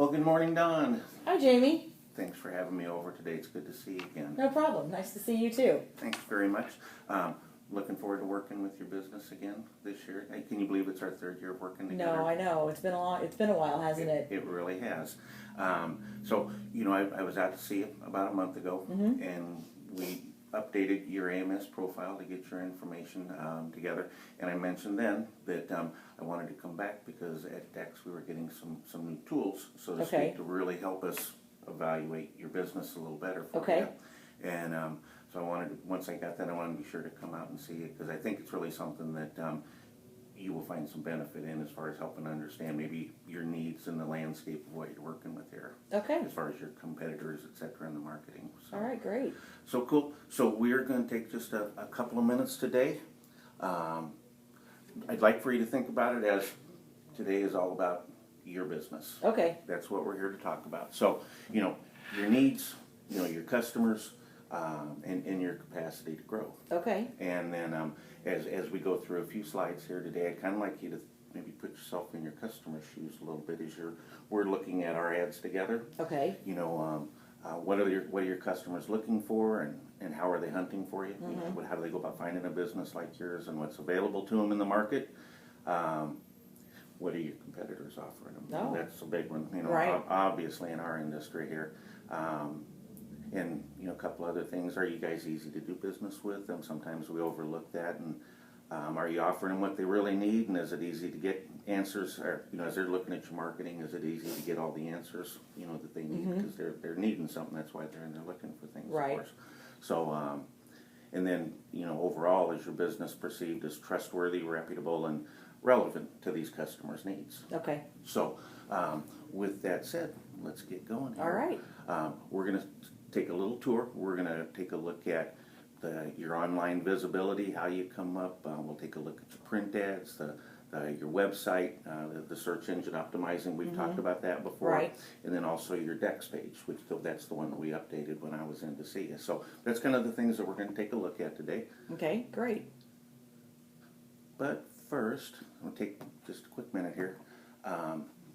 Well, good morning, Don. Hi, Jamie. Thanks for having me over today. It's good to see you again. No problem. Nice to see you too. Thanks very much. Looking forward to working with your business again this year. Hey, can you believe it's our third year of working together? No, I know. It's been a while, hasn't it? It really has. I was out to see you about a month ago, and we updated your AMS profile to get your information together. And I mentioned then that I wanted to come back because at Dex we were getting some new tools, so to speak, to really help us evaluate your business a little better for you. And so I wanted to, once I got that, I wanted to be sure to come out and see it because I think it's really something that you will find some benefit in as far as helping understand maybe your needs in the landscape of what you're working with here. Okay. As far as your competitors, et cetera, in the marketing. So, all right, great. So cool. So we're going to take just a couple of minutes today. I'd like for you to think about it as today is all about your business. Okay. That's what we're here to talk about. So, your needs, your customers, and your capacity to grow. Okay. And then as we go through a few slides here today, I'd kind of like you to maybe put yourself in your customer's shoes a little bit as we're looking at our ads together. Okay. What are your customers looking for, and how are they hunting for you? How do they go about finding a business like yours, and what's available to them in the market? What are your competitors offering them? Oh. That's a big one. Right. Obviously in our industry here. And a couple other things. Are you guys easy to do business with? Sometimes we overlook that. And are you offering them what they really need? And is it easy to get answers? Or as they're looking at your marketing, is it easy to get all the answers that they need? Because they're needing something. That's why they're in there looking for things. Right. Of course. So and then overall, is your business perceived as trustworthy, reputable, and relevant to these customers' needs? Okay. So with that said, let's get going here. All right. We're going to take a little tour. We're going to take a look at your online visibility, how you come up. We'll take a look at your print ads, your website, the search engine optimizing. We've talked about that before. Right. And then also your Dex page, which that's the one that we updated when I was in to see you. So that's kind of the things that we're going to take a look at today. Okay, great. But first, I'm going to take just a quick minute here.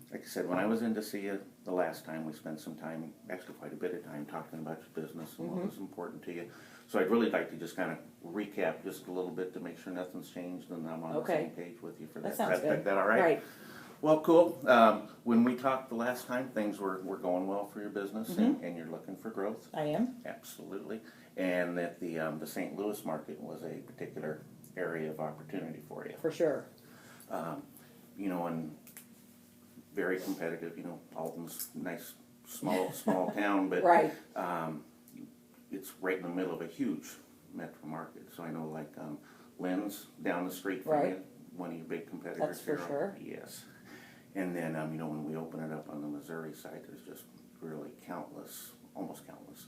Like I said, when I was in to see you the last time, we spent some time, actually quite a bit of time, talking about your business and what was important to you. So I'd really like to just kind of recap just a little bit to make sure nothing's changed and I'm on the same page with you for that. That sounds good. That all right? Right. Well, cool. When we talked the last time, things were going well for your business and you're looking for growth. I am. Absolutely. And that the St. Louis market was a particular area of opportunity for you. For sure. And very competitive. Alton's nice, small town, but Right. It's right in the middle of a huge metro market. So I know, like Lynn's down the street from you, one of your big competitors. That's for sure. Yes. And then when we open it up on the Missouri side, there's just really almost countless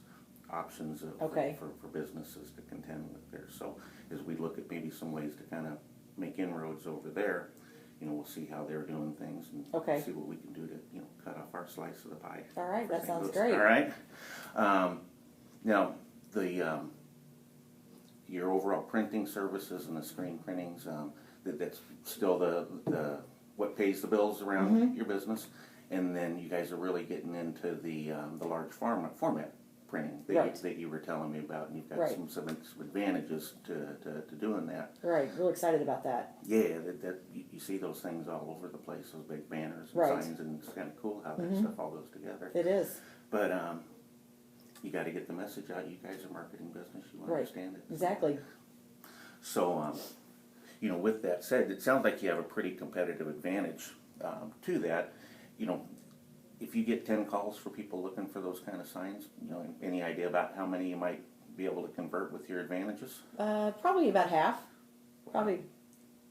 options for businesses to contend with there. So as we look at maybe some ways to kind of make inroads over there, we'll see how they're doing things and see what we can do to, cut off our slice of the pie. All right, that sounds Louis. great. All right. Now, your overall printing services and the screen printings, that's still the what pays the bills around your business, and then you guys are really getting into the large format printing that you were telling me about, and you've got some advantages to doing that. Right, real excited about that. Yeah, that you see those things all over the place, those big banners and signs, and it's kind of cool how that stuff all goes together. It is. But you got to get the message out. You guys are a marketing business. You understand it. Exactly. So, with that said, it sounds like you have a pretty competitive advantage to that. If you get 10 calls for people looking for those kind of signs, any idea about how many you might be able to convert with your advantages? Probably about half. Probably.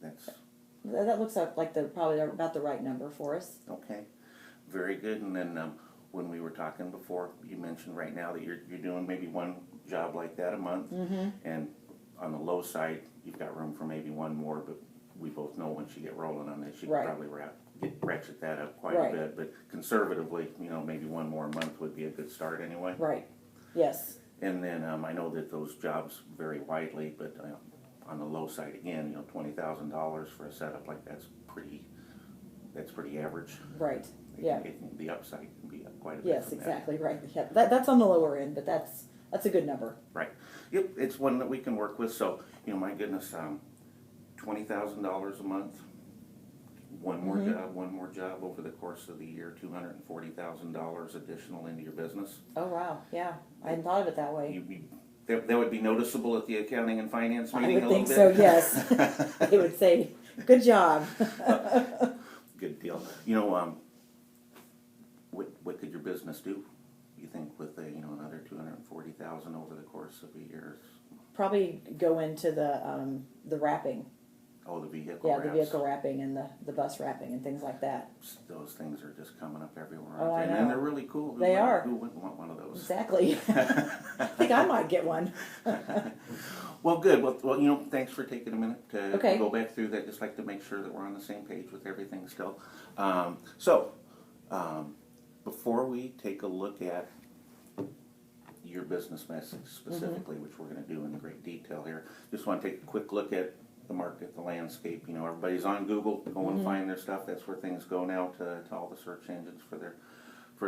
That looks like probably about the right number for us. Okay, very good. And then when we were talking before, you mentioned right now that you're doing maybe one job like that a month, and on the low side, you've got room for maybe one more. But we both know once you get rolling on this, you can probably ratchet that up quite a bit. But conservatively, maybe one more month would be a good start anyway. Right. Yes. And then I know that those jobs vary widely, but on the low side again, $20,000 for a setup like that's pretty average. Right. Yeah. The upside can be quite a bit. Yes, from that. exactly, right. Yeah, that's on the lower end, but that's a good number. Right. Yep, it's one that we can work with. So, my goodness, $20,000 a month, one more job over the course of the year, $240,000 additional into your business. Oh wow, yeah, I hadn't thought of it that way. That would be noticeable at the accounting and finance meeting. I would think so. Yes, they would say, "Good job." Good deal. What could your business do? You think with another 240,000 over the course of a year? Probably go into the wrapping. Oh, the vehicle. Yeah, wraps. the vehicle wrapping and the bus wrapping and things like that. Those things are just coming up everywhere. Oh, I know. And they're really cool. They are. Who wouldn't want one of those? Exactly. I think I might get one. Well, good. Well, thanks for taking a minute to Okay. go back through that. Just like to make sure that we're on the same page with everything still. Before we take a look at your business message specifically, which we're going to do in great detail here, just want to take a quick look at the market, the landscape. Everybody's on Google, go and find their stuff. That's where things go now to all the search engines for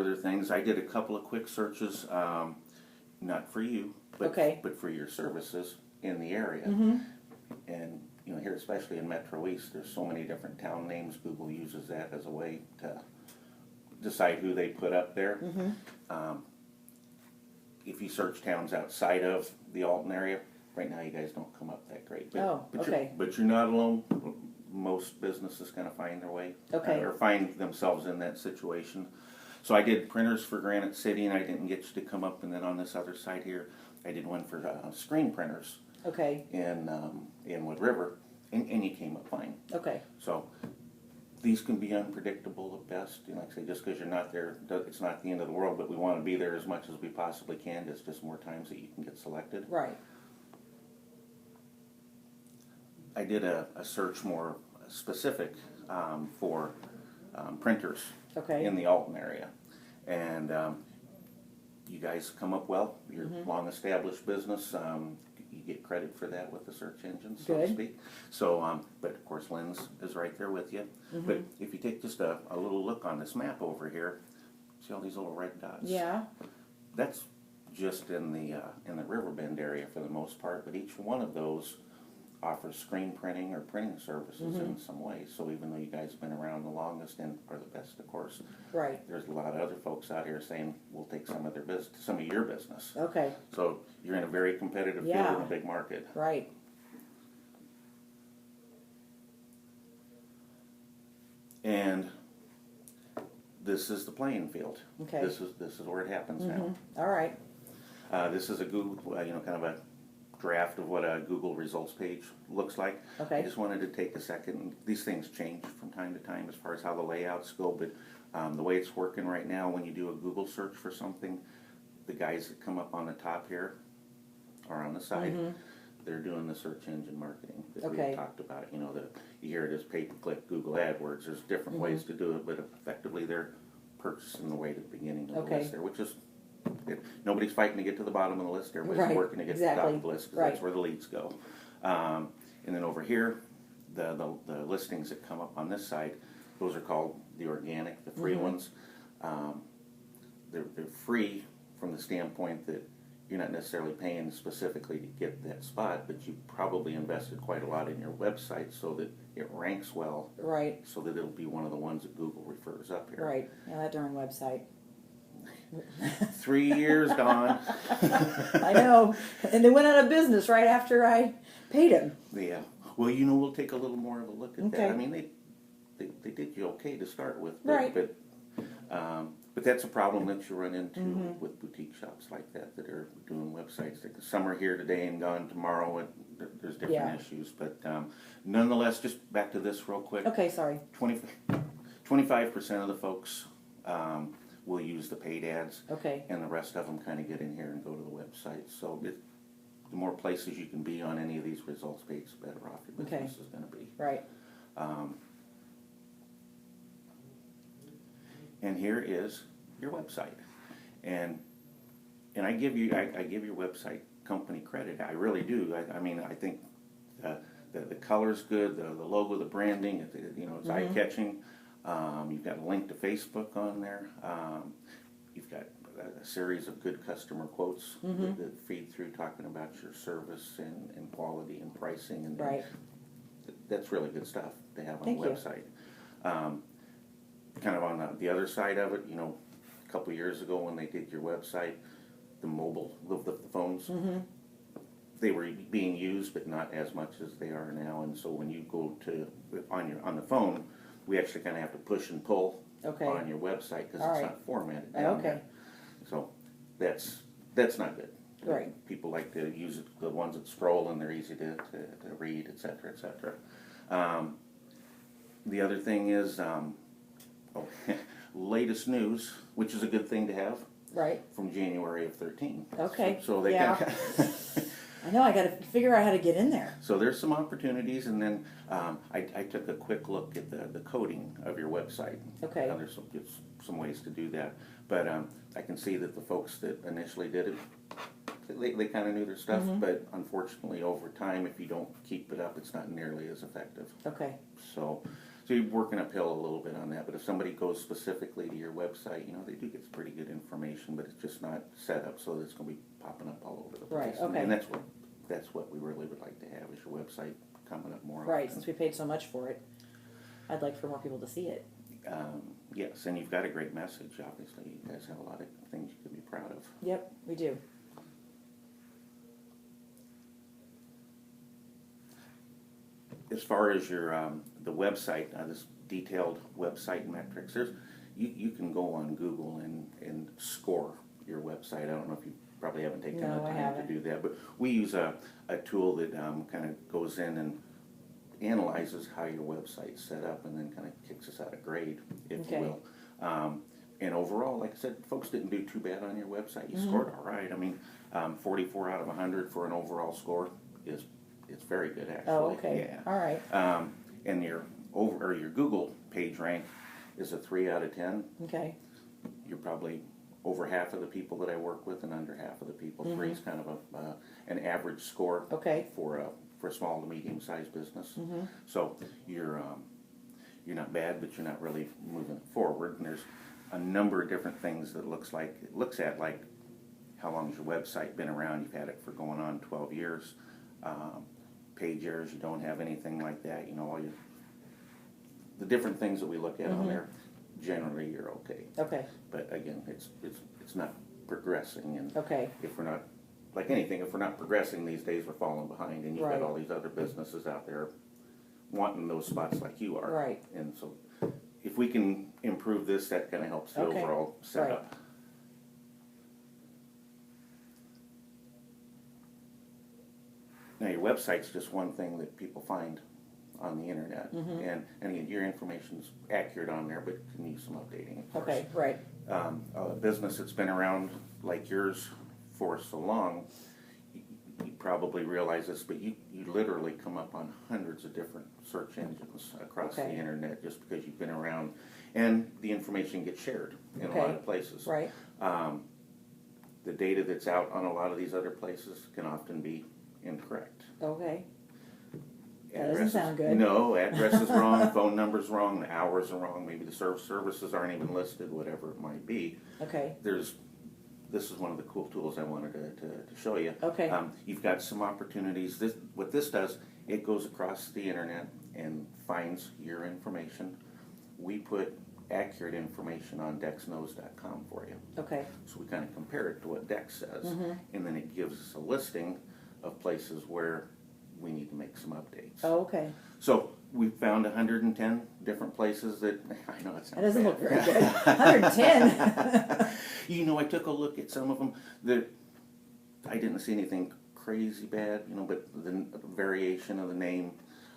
their things. I did a couple of quick searches, not for you, but for your services in the area. And here, especially in Metro East, there's so many different town names. Google uses that as a way to decide who they put up there. If you search towns outside of the Alton area, right now you guys don't come up that great. But you're not alone. Most businesses kind of find their way or find themselves in that situation. So I did printers for Granite City, and I didn't get you to come up. And then on this other side here, I did one for screen printers in Wood River, and you came up fine. Okay. So these can be unpredictable at best. Like I say, just because you're not there, it's not the end of the world, but we want to be there as much as we possibly can. There's just more times that you can get selected. Right. I did a search more specific for printers in the Alton area. And you guys come up well. You're a long-established business. You get credit for that with the search engines, so to speak. So, but of course, Lynn's is right there with you. But if you take just a little look on this map over here, see all these little red dots? Yeah. That's just in the Riverbend area for the most part. But each one of those offers screen printing or printing services in some way. So even though you guys have been around the longest and are the best, of course, there's a lot of other folks out here saying we'll take some of their business, some of your business. Okay. So you're in a very competitive field in a big market. Right. And this is the playing field. Okay. This is where it happens now. All right. This is a Google, kind of a draft of what a Google results page looks like. Okay. I just wanted to take a second. These things change from time to time as far as how the layouts go, but the way it's working right now, when you do a Google search for something, the guys that come up on the top here or on the side, they're doing the search engine marketing that we had talked about. You hear it as pay-per-click Google AdWords. There's different ways to do it, but effectively they're purchasing the way to the beginning of the list there, which is nobody's fighting to get to the bottom of the list. Everybody's working to get to the top of the list because that's where the leads go. And then over here, the listings that come up on this side, those are called the organic, the free ones. They're free from the standpoint that you're not necessarily paying specifically to get that spot, but you probably invested quite a lot in your website so that it ranks well. Right. So that it'll be one of the ones that Google refers up here. Right. Yeah, that darn website. 3 years gone. I know. And they went out of business right after I paid him. Yeah. Well, we'll take a little more of a look at that. I mean, they did you okay to start with, but that's a problem that you run into with boutique shops like that are doing websites. Some are here today and gone tomorrow, and there's different issues. But nonetheless, just back to this real quick. Okay, sorry. 25% of the folks will use the paid ads. Okay. And the rest of them kind of get in here and go to the website. So the more places you can be on any of these results pages, the better off your business is going to be. Right. And here is your website, and I give your website company credit. I really do. I mean, I think. The color's good, the logo, the branding, it's eye-catching. You've got a link to Facebook on there. You've got a series of good customer quotes that feed through talking about your service and quality and pricing. And Right. That's really good stuff to have on Thank the you. website. Kind of on the other side of it, a couple of years ago when they did your website, the mobile, the phones, they were being used, but not as much as they are now. And so when you go to on the phone, we actually kind of have to push and pull on your website because it's not formatted down there. So that's not good. Right. People like to use the ones that scroll and they're easy to read, et cetera, et cetera. The other thing is latest news, which is a good thing to have. Right. From January of 13. Okay. So they Yeah. I know, I got to figure out how to get in there. So there's some opportunities, and then I took a quick look at the coding of your website. Okay. Now, there's some ways to do that, but I can see that the folks that initially did it, they kind of knew their stuff, but unfortunately over time, if you don't keep it up, it's not nearly as effective. Okay. So you're working uphill a little bit on that, but if somebody goes specifically to your website, they do get pretty good information, but it's just not set up so that it's going to be popping up all over the place. Right, okay. And that's what we really would like to have, is your website coming up more Right, often. since we paid so much for it, I'd like for more people to see it. Yes, and you've got a great message, obviously. You guys have a lot of things you can be proud of. Yep, we do. As far as your the website, this detailed website metrics, you can go on Google and score your website. I don't know if you probably haven't taken the time to do that, but we use a tool that kind of goes in and analyzes how your website's set up and then kind of kicks us out a grade, if you will. And overall, like I said, folks didn't do too bad on your website. You scored all right. I mean, 44 out of 100 for an overall score it's very good, actually. Oh, okay. Yeah. All right. And your Google page rank is a 3 out of 10. Okay. You're probably over half of the people that I work with and under half of the people. 3 is kind of an average score for a small to medium sized business. So you're not bad, but you're not really moving forward. And there's a number of different things that looks at like how long has your website been around? You've had it for going on 12 years. Page errors, you don't have anything like that. All the different things that we look at on there. Generally, you're okay. Okay. But again, it's not progressing, and Okay. if we're not, like anything, if we're not progressing these days, we're falling behind, and you've got all these other businesses out there wanting those spots like you are. Right. And so, if we can improve this, that kind of helps the overall setup. Now, your website's just one thing that people find on the internet, and again, your information's accurate on there, but can use some updating, of course. Okay, right. A business that's been around like yours for so long, you probably realize this, but you literally come up on hundreds of different search engines across the internet just because you've been around, and the information gets shared in a lot of places. Right. The data that's out on a lot of these other places can often be incorrect. Okay. That doesn't sound good. No, address is wrong, phone number's wrong, the hours are wrong, maybe the services aren't even listed, whatever it might be. Okay. This is one of the cool tools I wanted to show you. Okay. You've got some opportunities. What this does, it goes across the internet and finds your information. We put accurate information on dexknows.com for you. Okay. So we kind of compare it to what Dex says, and then it gives us a listing of places where we need to make some updates. Oh, okay. So we found 110 different places that, I know it sounds That doesn't bad. look very good. 110. I took a look at some of them that I didn't see anything crazy bad, but the variation of the name,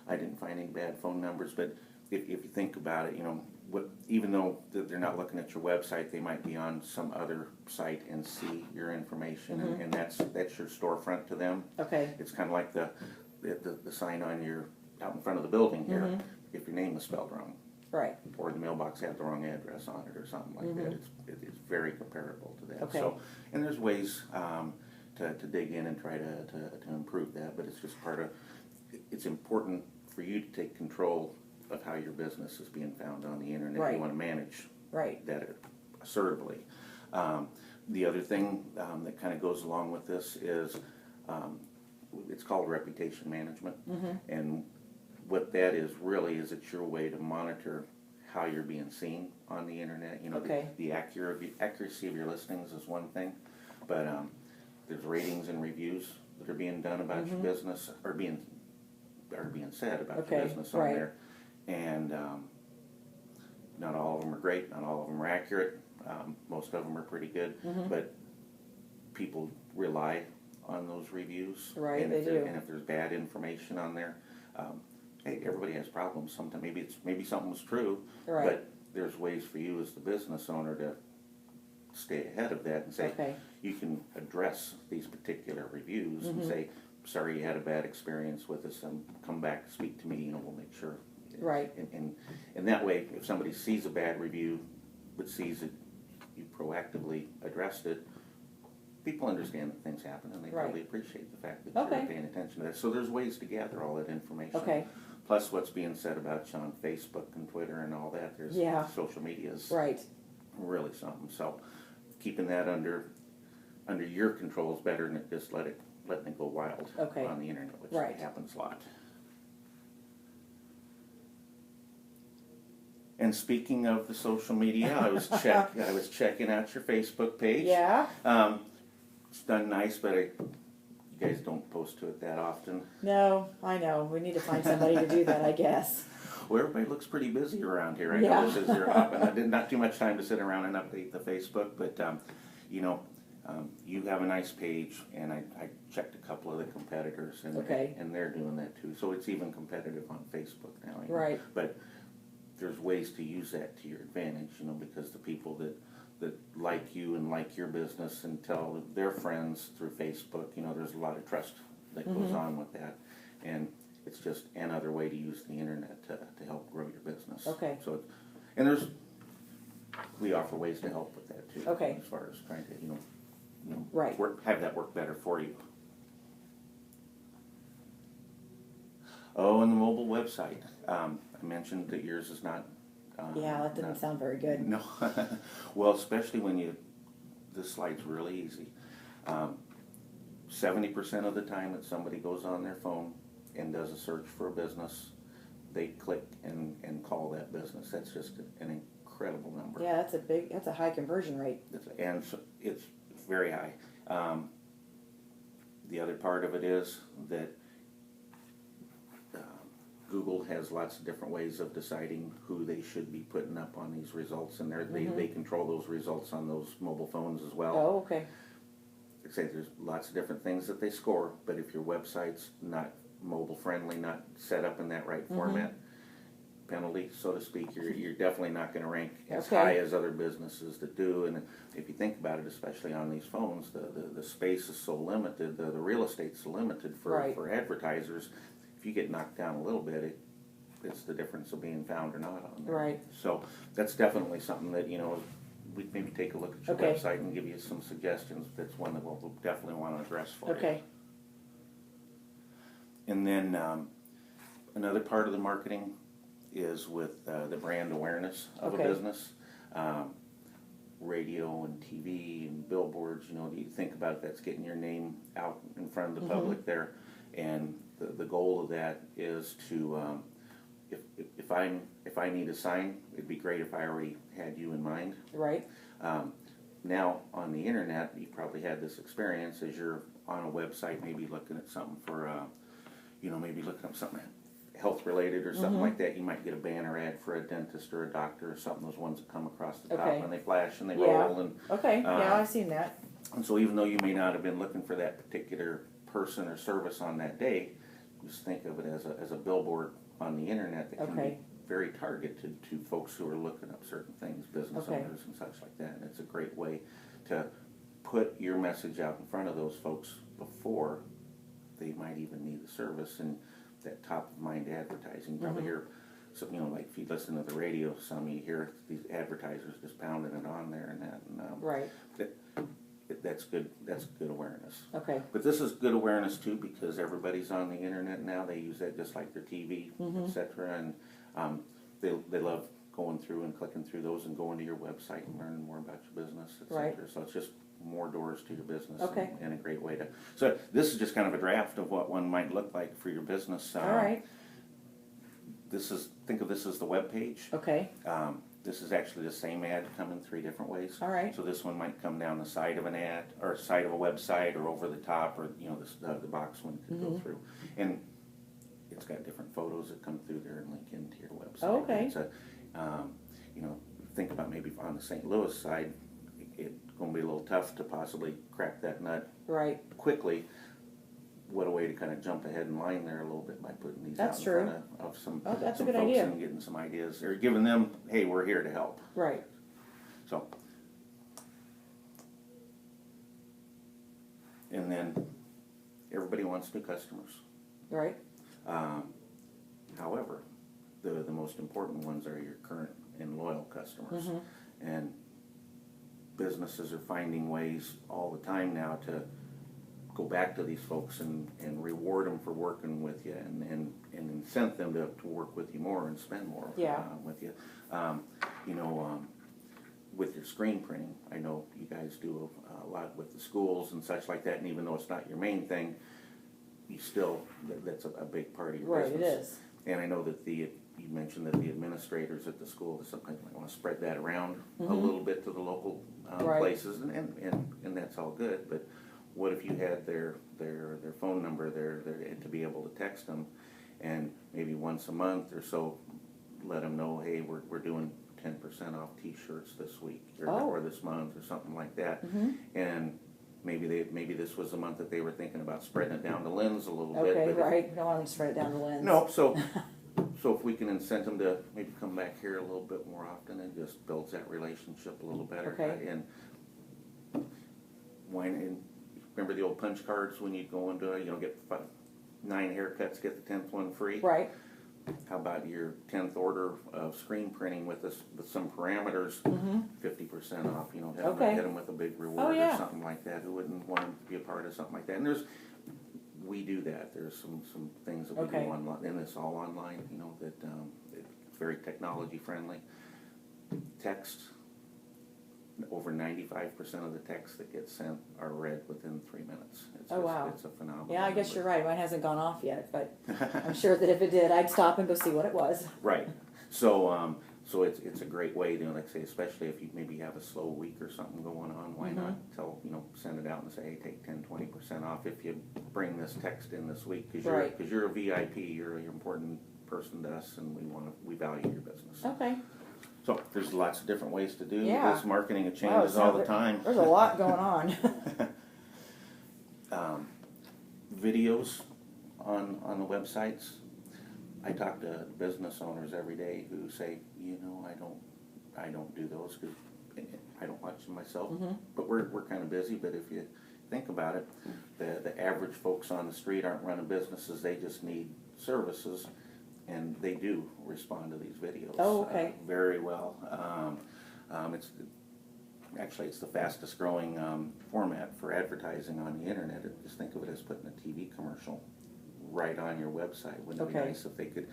I didn't find any bad phone numbers. But if you think about it, even though they're not looking at your website, they might be on some other site and see your information, and that's your storefront to them. Okay. It's kind of like the sign on out in front of the building here, if your name is spelled wrong. Right. Or the mailbox had the wrong address on it or something like that. It's very comparable to that. Okay. So, and there's ways to dig in and try to improve that, but it's just it's important for you to take control of how your business is being found on the internet. Right. You want to manage Right. that assertively. The other thing that kind of goes along with this is it's called reputation management. And what that is really is it's your way to monitor how you're being seen on the internet. You know, Okay. the accuracy of your listings is one thing, but there's ratings and reviews that are being done about your business, or being said about your business on there. And not all of them are great, not all of them are accurate. Most of them are pretty good, but people rely on those reviews. Right, and they if do. And if there's bad information on there, hey, everybody has problems. Sometimes maybe something was true, Right. but there's ways for you as the business owner to stay ahead of that and say, Okay. you can address these particular reviews and say, sorry you had a bad experience with us, and come back, speak to me, you know, we'll make sure. Right. And that way, if somebody sees a bad review, but sees that you proactively addressed it, people understand that things happen, and they Right. really appreciate the fact that you're paying attention to that. So there's ways to gather all that information. Okay. Plus what's being said about you on Facebook and Twitter and all that. There's social media's Right. really something. So keeping that under your control is better than just letting it go wild on the internet, which happens a lot. And speaking of the social media, I was checking out your Facebook page. Yeah. It's done nice, but you guys don't post to it that often. No, I know. We need to find somebody to do that, I guess. Well, everybody looks pretty busy around here. I Yeah. noticed as you're up, and I did not too much time to sit around and update the Facebook, but you know, you have a nice page, and I checked a couple of the competitors, and they're doing that too. So it's even competitive on Facebook now. You know? Right. But there's ways to use that to your advantage, you know, because the people that like you and like your business and tell their friends through Facebook, you know, there's a lot of trust that goes on with that, and it's just another way to use the internet to help grow your business. Okay. So, we offer ways to help with that too. Okay. As far as trying to, Right. have that work better for you. Oh, and the mobile website. I mentioned that yours is not. Yeah, that didn't sound very good. No. Well, especially when this slide's really easy. 70% of the time that somebody goes on their phone and does a search for a business, they click and call that business. That's just an incredible number. Yeah, that's a high conversion rate. And so it's very high. The other part of it is that Google has lots of different ways of deciding who they should be putting up on these results, and they control those results on those mobile phones as well. Oh, okay. Like I say, there's lots of different things that they score, but if your website's not mobile friendly, not set up in that right format, penalty, so to speak, you're definitely not going to rank as high as other businesses that do. And if you think about it, especially on these phones, the space is so limited, the real estate's so limited for advertisers. If you get knocked down a little bit, it's the difference of being found or not on there. Right. So that's definitely something that, you know, we'd maybe take a look at your website and give you some suggestions. That's one that we'll definitely want to address for you. Okay. And then another part of the marketing is with the brand awareness of a business. Radio and TV and billboards, you know, you think about it, that's getting your name out in front of the public there. And the goal of that is to, if I need a sign, it'd be great if I already had you in mind. Right. Now on the internet, you probably had this experience as you're on a website, maybe looking at something for, maybe looking up something health related or something like that. You might get a banner ad for a dentist or a doctor or something. Those ones that come across the top and they flash and they roll. And yeah, I've seen that. And so even though you may not have been looking for that particular person or service on that day, just think of it as a billboard on the internet that can be very targeted to folks who are looking up certain things, business owners and such like that. And it's a great way to put your message out in front of those folks before they might even need the service. And that top of mind advertising, you probably hear some, like if you listen to the radio, you hear these advertisers just pounding it on there and that. And, that's good. That's good awareness. Okay. But this is good awareness too because everybody's on the internet now. They use that just like their TV, etc. And They love going through and clicking through those and going to your website and learning more about your business, etc. Right. So it's just more doors to your business, Okay. and a great way to. So this is just kind of a draft of what one might look like for your business. All right. Think of this as the web page. Okay. This is actually the same ad come in 3 different ways. All right. So this one might come down the side of an ad, or side of a website, or over the top, or the box one could go through, and it's got different photos that come through there and link into your website. Oh, okay. It's think about maybe on the St. Louis side, it's going to be a little tough to possibly crack that nut Right. quickly. What a way to kind of jump ahead in line there a little bit by putting these That's out in true. front of some, Oh, that's a some good folks idea. and getting some ideas, or giving them, hey, we're here to help. Right. So, and then everybody wants new customers. Right. However, the most important ones are your current and loyal customers. And businesses are finding ways all the time now to go back to these folks and reward them for working with you, and incent them to work with you more and spend more with you. With your screen printing, I know you guys do a lot with the schools and such like that, and even though it's not your main thing, you still, that's a big part of your Right. It business. is. And I know that you mentioned that the administrators at the school sometimes might want to spread that around a little bit to the local Right. places, and that's all good. But what if you had their phone number there to be able to text them, and maybe once a month or so, let them know, hey, we're doing 10% off T-shirts this week or this month or something like that, and maybe this was a month that they were thinking about spreading it down the lens a little bit. Okay. But Right. Don't want them to spread it down the lens. no, so if we can incent them to maybe come back here a little bit more often, it just builds that relationship a little better. Okay. And remember the old punch cards when you'd go into get 9 haircuts, get the 10th one free? Right. How about your 10th order of screen printing with some parameters, 50% off? Hit them with a big reward or something like that. Who wouldn't want to be a part of something like that? And we do that. There's some things that we do online, and it's all online. That it's very technology friendly. Text. Over 95% of the texts that get sent are read within 3 minutes. Wow. It's a phenomenal. Yeah, I guess you're right. Mine hasn't gone off yet, but I'm sure that if it did, I'd stop and go see what it was. Right. So it's a great way to, like I say, especially if you maybe have a slow week or something going on, why not send it out and say, hey, take 10-20% off if you bring this text in this week, because you're a VIP, you're an important person to us, and we value your business. Okay. So there's lots of different ways to do Yeah. this marketing. It changes all the time. There's a lot going on. Videos on the websites. I talk to business owners every day who say, I don't do those because I don't watch them myself. But we're kind of busy. But if you think about it, the average folks on the street aren't running businesses. They just need services. And they do respond to these videos very well. It's the fastest growing format for advertising on the internet. Just think of it as putting a TV commercial right on your website. Wouldn't it be nice if they could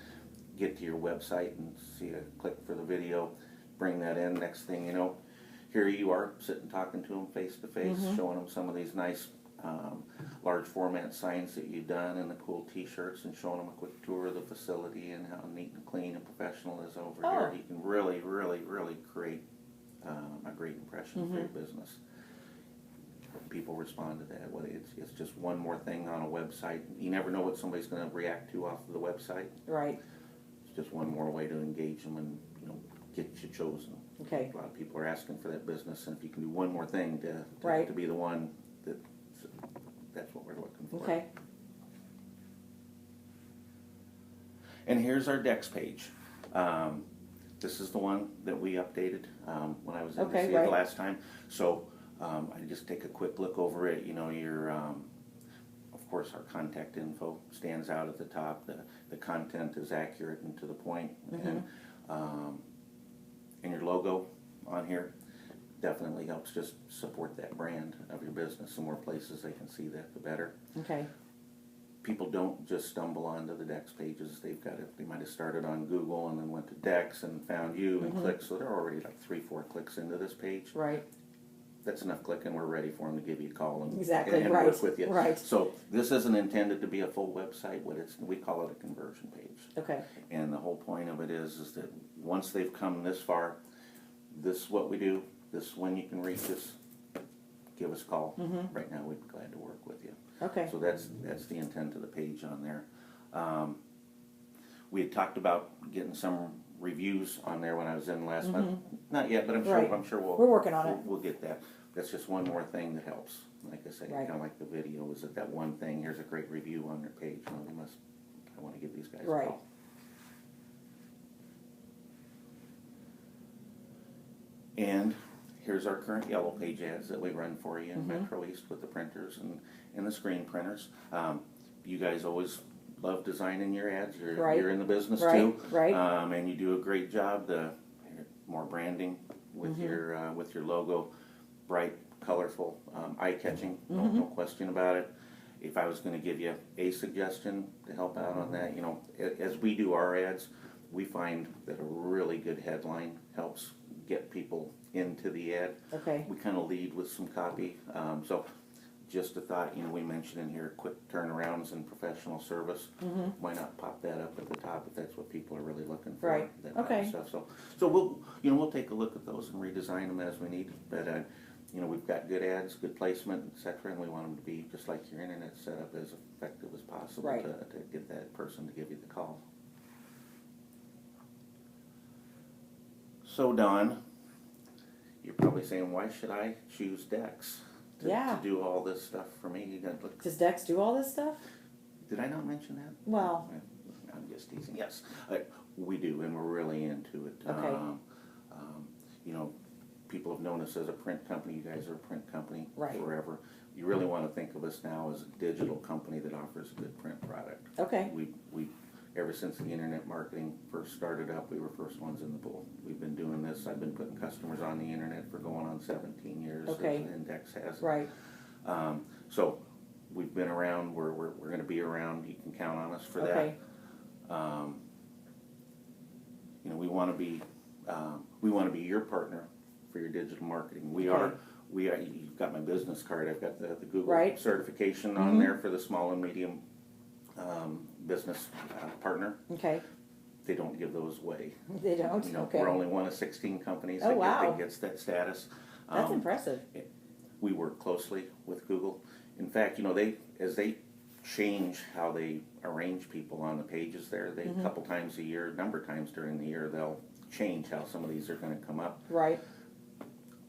get to your website and see a click for the video, bring that in, next thing you know, here you are sitting talking to them face to face, showing them some of these nice large format signs that you've done and the cool T-shirts, and showing them a quick tour of the facility and how neat and clean and professional it is over here. You can really, really, really create a great impression for your business. People respond to that. Whether it's just one more thing on a website. You never know what somebody's going to react to off of the website. Right. It's just one more way to engage them and get you chosen. Okay. A lot of people are asking for that business, and if you can do one more thing to be the one that's what we're looking for. Okay. And here's our Dex page. This is the one that we updated when I was in to see it the last time. So I just take a quick look over it. Your of course, our contact info stands out at the top. The content is accurate and to the point, and your logo on here definitely helps just support that brand of your business. The more places they can see that, the better. Okay. people don't just stumble onto the Dex pages. They might have started on Google and then went to Dex and found you and clicked. So they're already like 3-4 clicks into this page. Right. That's enough clicking. We're ready for them to give you a call and, Exactly. and Right. work with you. Right. So this isn't intended to be a full website. We call it a conversion page. Okay. And the whole point of it is that once they've come this far, this is what we do. This is when you can reach us. Give us a call. Right now, we'd be glad to work with you. Okay. So that's the intent of the page on there. We had talked about getting some reviews on there when I was in last month. Not yet, but I'm sure We're working on it. We'll get that. That's just one more thing that helps. Like I say, Right. kind of like the video, is that one thing. Here's a great review on their page. Well, I want to give these guys a Right. call. And here's our current Yellow Page ads that we run for you in Metro East with the printers and the screen printers. You guys always love designing your ads. You're in the business too, Right. and you do a great job. The more branding with your logo, bright, colorful, eye-catching. No question about it. If I was going to give you a suggestion to help out on that, as we do our ads, we find that a really good headline helps get people into the ad. Okay. We kind of lead with some copy. So just a thought, we mentioned in here quick turnarounds and professional service. Why not pop that up at the top if that's what people are really looking for? Right. That kind Okay. of stuff. So we'll take a look at those and redesign them as we need. But we've got good ads, good placement, etc., and we want them to be just like your internet setup, as effective as possible Right. to get that person to give you the call. So Dawn, you're probably saying, why should I choose Dex to do all this stuff for me? You got to look. Does Dex do all this stuff? Did I not mention that? Well, I'm just teasing. Yes, we do, and we're really into it. Okay. People have known us as a print company. You guys are a print company Right. forever. You really want to think of us now as a digital company that offers a good print product. okay. We ever since the internet marketing first started up, we were first ones in the pool. We've been doing this. I've been putting customers on the internet for going on 17 years. Okay. As Index has. Right. So we've been around. We're going to be around. You can count on us for Okay. that. We want to be your partner for your digital marketing. We are. You've got my business card. I've got the Google Right. certification on there for the small and medium business partner. Okay. They don't give those away. They don't. Okay. We're only one of 16 companies Oh, wow. that gets that status. That's impressive. We work closely with Google. In fact, as they change how they arrange people on the pages there, they a couple times a year, a number of times during the year, they'll change how some of these are going to come up. Right.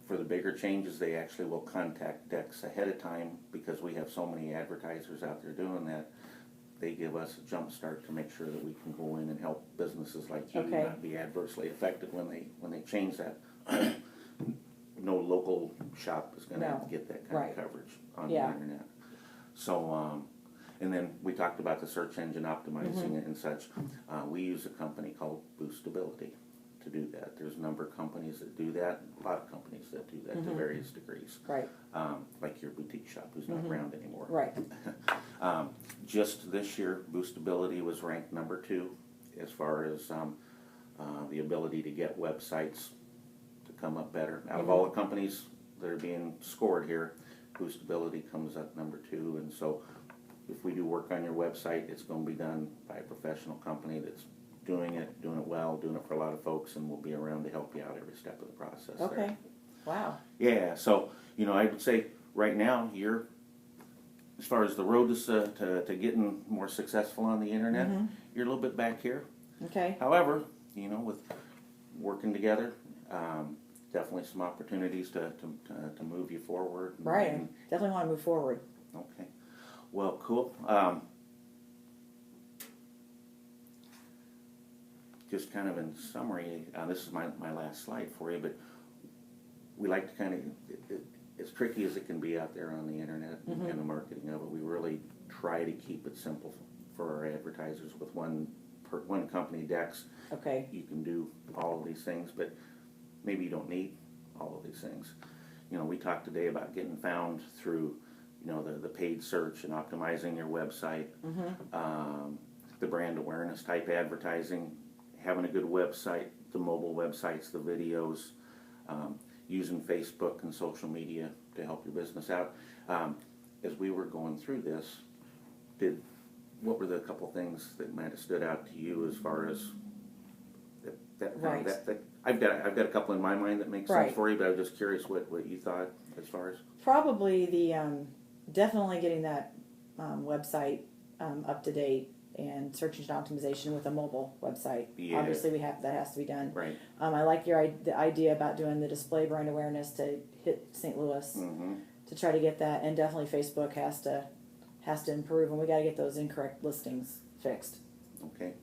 For the bigger changes, they actually will contact Dex ahead of time, because we have so many advertisers out there doing that. They give us a jump start to make sure that we can go in and help businesses like you Okay. not be adversely affected when they change that. No local shop is going to No. get that kind Right. of coverage on Yeah. the internet. So, and then we talked about the search engine optimizing and such. We use a company called Boostability to do that. There's a number of companies that do that, a lot of companies that do that to various degrees. Right. Like your boutique shop who's not around anymore. Right. Just this year, Boostability was ranked number 2 as far as the ability to get websites to come up better. Out of all the companies that are being scored here, Boostability comes up number 2, and so if we do work on your website, it's going to be done by a professional company that's doing it well, doing it for a lot of folks, and we'll be around to help you out every step of the process. Okay. There. Wow. Yeah, so, I would say right now, as far as the road to getting more successful on the internet, you're a little bit back here. Okay. However, with working together, definitely some opportunities to move you forward. Right. Definitely want to move forward. Okay. Well, cool. Just kind of in summary, this is my last slide for you, but we like to kind of, as tricky as it can be out there on the internet and the marketing of it, we really try to keep it simple for our advertisers with one company, Dex. Okay. You can do all of these things, but maybe you don't need all of these things. We talked today about getting found through the paid search and optimizing your website, the brand awareness type advertising, having a good website, the mobile websites, the videos, using Facebook and social media to help your business out. As we were going through this, what were the couple things that might have stood out to you as far as Right. I've got a couple in my mind that make sense Right. for you, but I was just curious what you thought as far as. Probably the definitely getting that website up to date and search engine optimization with a mobile website. Yeah. Obviously, that has to be done. Right. I like the idea about doing the display brand awareness to hit St. Louis to try to get that, and definitely Facebook has to improve, and we got to get those incorrect listings fixed. Okay.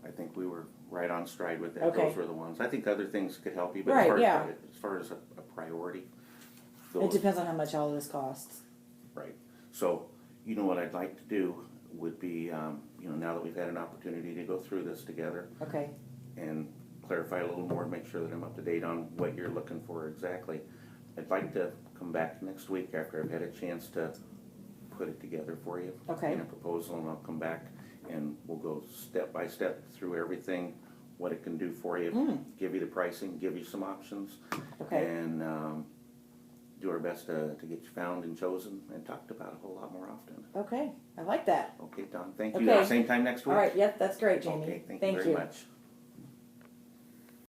I think we were right on stride with that. Okay. Those were the ones. I think other things could help you, but Right, as far as a priority, It depends on how much all of this costs. Right. So, what I'd like to do would be, now that we've had an opportunity to go through this together Okay. and clarify a little more, make sure that I'm up to date on what you're looking for exactly. I'd like to come back next week after I've had a chance to put it together for you. Okay. In a proposal, and I'll come back and we'll go step by step through everything, what it can do for you, give you the pricing, give you some options, Okay. and do our best to get you found and chosen and talked about a whole lot more often. Okay. I like that. Okay, Don, thank you. Okay. Same time next week? All right. Yep. That's great, Jamie. Okay, thank you very much.